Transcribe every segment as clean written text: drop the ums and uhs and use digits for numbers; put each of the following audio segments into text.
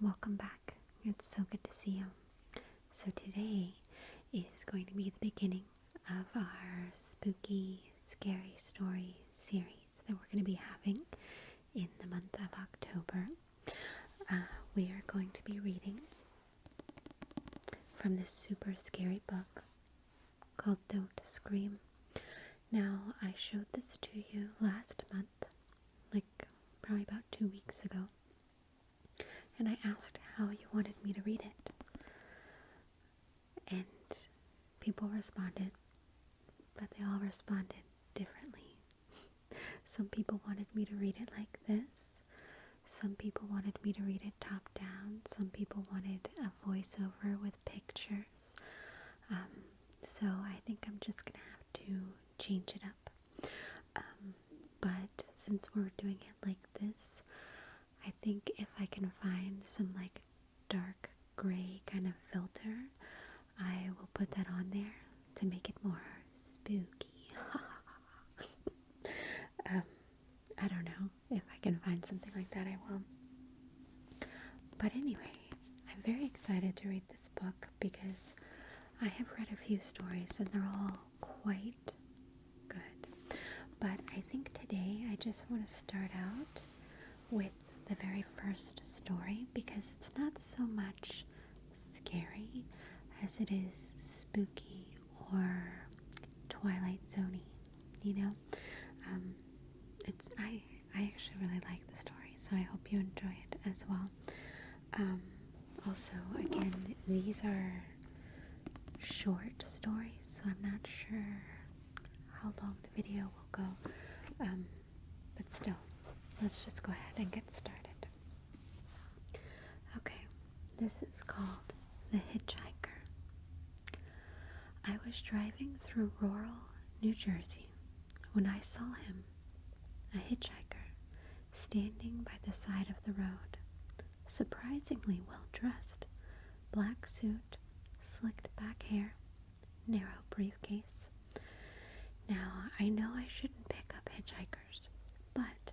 welcome back. It's so good to see you. So today is going to be the beginning of our spooky, scary story series that we're going to be having in the month of October. We are going to be reading from this super scary book called Don't Scream. Now, I showed this to you last month, like probably about 2 weeks ago, and I asked how you wanted me to read it. And people responded, but they all responded differently. Some people wanted me to read it like this. Some people wanted me to read it top down. Some people wanted a voiceover with pictures. So I think I'm just going to have to change it up. But since we're doing it like this, I think if I can find some like dark gray kind of filter, I will put that on there to make it more spooky. I don't know. If I can find something like that, I will. But anyway, I'm very excited to read this book because I have read a few stories and they're all quite good. But I think today I just want to start out with the very first story because it's not so much scary as it is spooky or Twilight Zone-y, you know? I actually really like the story, so I hope you enjoy it as well. Also, again, these are short stories, so I'm not sure how long the video will go, but still, let's just go ahead and get started. Okay, this is called The Hitchhiker. I was driving through rural New Jersey when I saw him, a hitchhiker, standing by the side of the road, surprisingly well dressed, black suit, slicked back hair, narrow briefcase. Now, I know I shouldn't pick up hitchhikers, but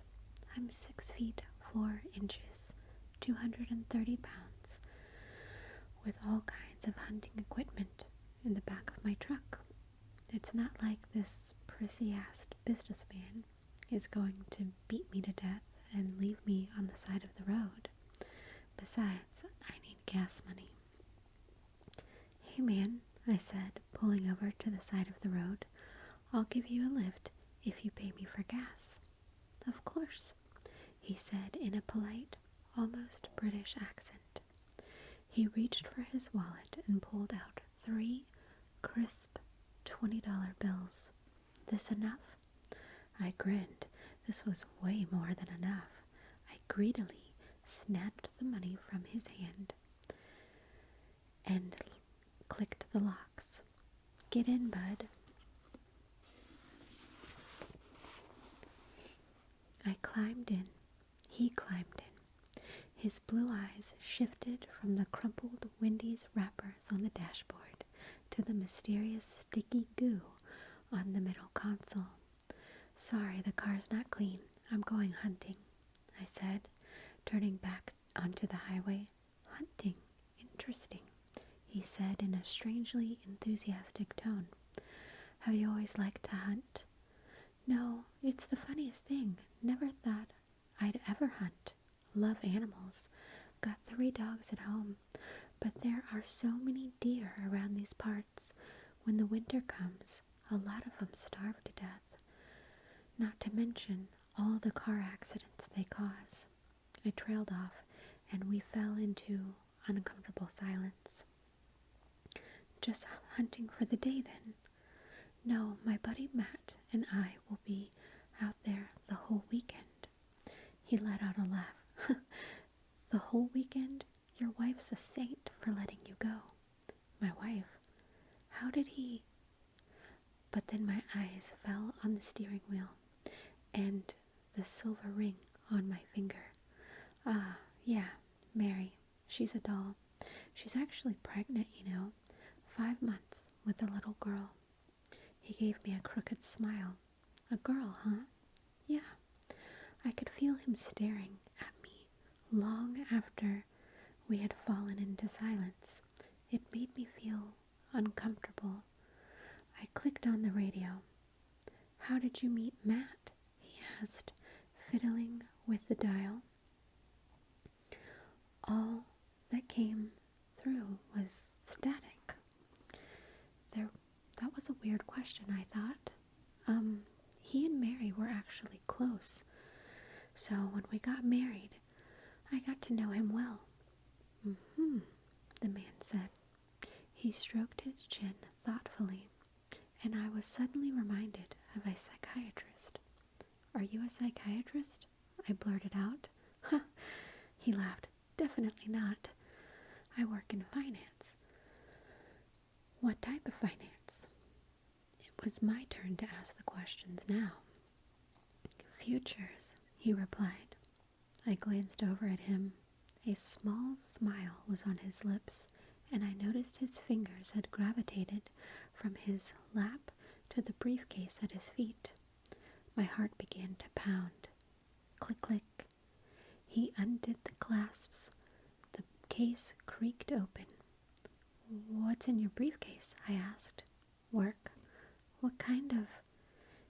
I'm 6 feet 4 inches, 230 pounds, with all kinds of hunting equipment in the back of my truck. It's not like this prissy-ass businessman is going to beat me to death and leave me on the side of the road. Besides, I need gas money. Hey man, I said, pulling over to the side of the road. I'll give you a lift if you pay me for gas. Of course, he said in a polite, almost British accent. He reached for his wallet and pulled out 3 crisp $20 bills. This enough? I grinned. This was way more than enough. I greedily snapped the money from his hand and clicked the locks. Get in, bud. I climbed in. He climbed in. His blue eyes shifted from the crumpled Wendy's wrappers on the dashboard to the mysterious sticky goo on the middle console. Sorry, the car's not clean. I'm going hunting, I said, turning back onto the highway. Hunting? Interesting, he said in a strangely enthusiastic tone. Have you always liked to hunt? No, it's the funniest thing. Never thought I'd ever hunt. Love animals. Got 3 dogs at home. But there are so many deer around these parts. When the winter comes, a lot of them starve to death. Not to mention all the car accidents they cause. I trailed off, and we fell into uncomfortable silence. Just hunting for the day, then? No, my buddy Matt and I will be out there the whole weekend. He let out a laugh. The whole weekend? Your wife's a saint for letting you go. My wife? How did he? But then my eyes fell on the steering wheel and the silver ring on my finger. Ah, yeah, Mary. She's a doll. She's actually pregnant, 5 months with a little girl. He gave me a crooked smile. A girl, huh? Yeah. I could feel him staring at me long after We had fallen into silence. It made me feel uncomfortable. I clicked on the radio. "How did you meet Matt?" he asked, fiddling with the dial. All that came through was static. That was a weird question, I thought. He and Mary were actually close. So when we got married, I got to know him well. "Mm-hmm," the man said. He stroked his chin thoughtfully, and I was suddenly reminded of a psychiatrist. "Are you a psychiatrist?" I blurted out. "Huh," he laughed. "Definitely not. I work in finance." "What type of finance?" It was my turn to ask the questions now. "Futures," he replied. I glanced over at him. A small smile was on his lips, and I noticed his fingers had gravitated from his lap to the briefcase at his feet. My heart began to pound. Click, click. He undid the clasps. The case creaked open. "What's in your briefcase?" I asked. "Work." "What kind of?"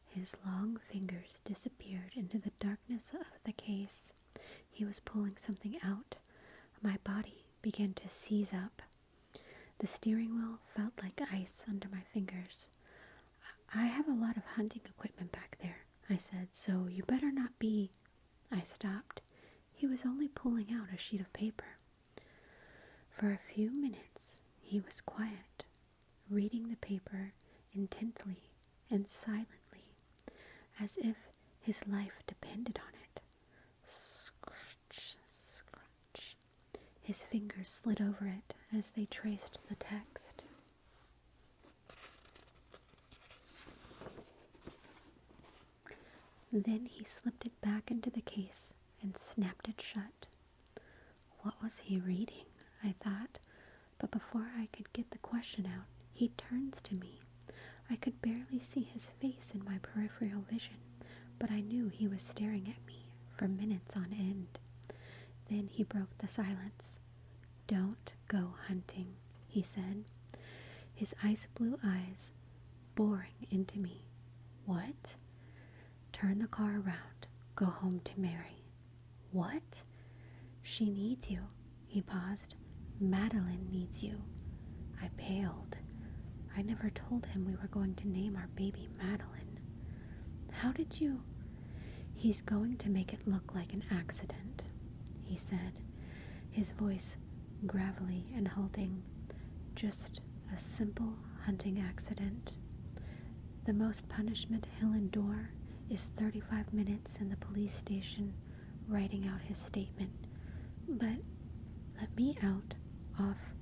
His long fingers disappeared into the darkness of the case. He was pulling something out. My body began to seize up. The steering wheel felt like ice under my fingers. "I have a lot of hunting equipment back there," I said, "so you better not be—" I stopped. He was only pulling out a sheet of paper. For a few minutes he was quiet, reading the paper intently and silently, as if his life depended on it. Scratch, scratch. His fingers slid over it as they traced the text. Then he slipped it back into the case and snapped it shut. What was he reading? I thought, but before I could get the question out, he turns to me. I could barely see his face in my peripheral vision, but I knew he was staring at me for minutes on end. Then he broke the silence. "Don't go hunting," he said, his ice blue eyes boring into me. "What?" "Turn the car around. Go home to Mary." "What?" "She needs you." He paused. "Madeline needs you." I paled. I never told him we were going to name our baby Madeline. "How did you—" "He's going to make it look like an accident," he said, his voice gravelly and halting. "Just a simple hunting accident. The most punishment he'll endure is 35 minutes in the police station writing out his statement. But let me out off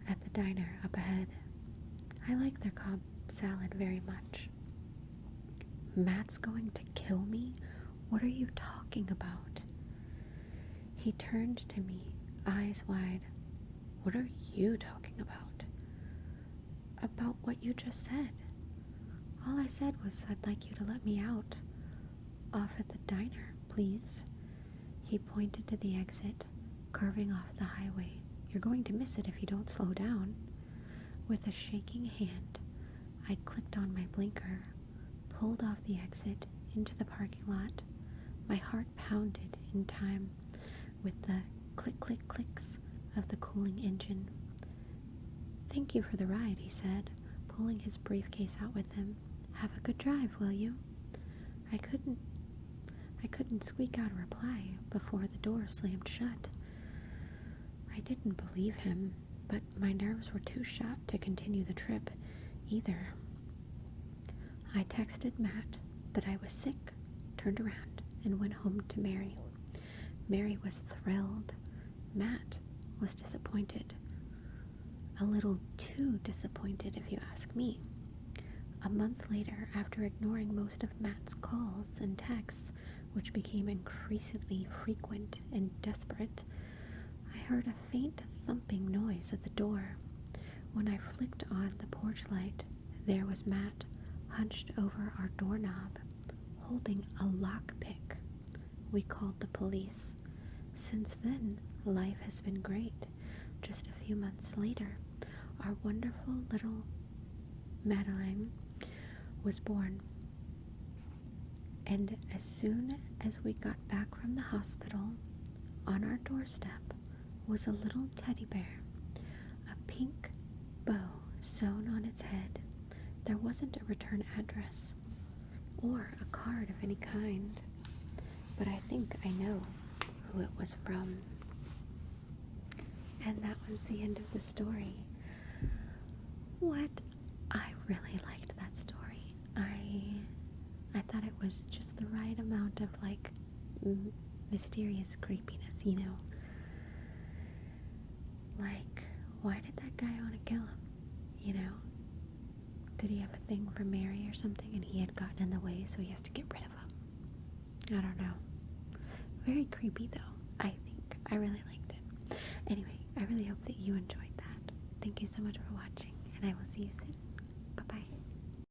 at the diner up ahead. I like their Cobb salad very much." "Matt's going to kill me? What are you talking about?" He turned to me, eyes wide. "What are you talking about?" "About what you just said. All I said was I'd like you to let me out off at the diner, please." He pointed to the exit, curving off the highway. "You're going to miss it if you don't slow down." With a shaking hand, I clicked on my blinker, pulled off the exit into the parking lot. My heart pounded in time with the click-click-clicks of the cooling engine. "Thank you for the ride," he said, pulling his briefcase out with him. "Have a good drive, will you?" I couldn't squeak out a reply before the door slammed shut. I didn't believe him, but my nerves were too shot to continue the trip either. I texted Matt that I was sick, turned around, and went home to Mary. Mary was thrilled. Matt was disappointed. A little too disappointed, if you ask me. A month later, after ignoring most of Matt's calls and texts, which became increasingly frequent and desperate, I heard a faint thumping noise at the door. When I flicked on the porch light, there was Matt, hunched over our doorknob, holding a lockpick. We called the police. Since then, life has been great. Just a few months later, our wonderful little Madeline was born. And as soon as we got back from the hospital, on our doorstep was a little teddy bear, a pink bow sewn on its head. There wasn't a return address or a card of any kind, but I think I know who it was from. And that was the end of the story. What? I really liked that story. I thought it was just the right amount of like mysterious creepiness, you know? Like, why did that guy want to kill him? You know? Did he have a thing for Mary or something and he had gotten in the way, so he has to get rid of him? I don't know. Very creepy though, I think. I really liked it. Anyway, I really hope that you enjoyed that. Thank you so much for watching, and I will see you soon. Bye-bye.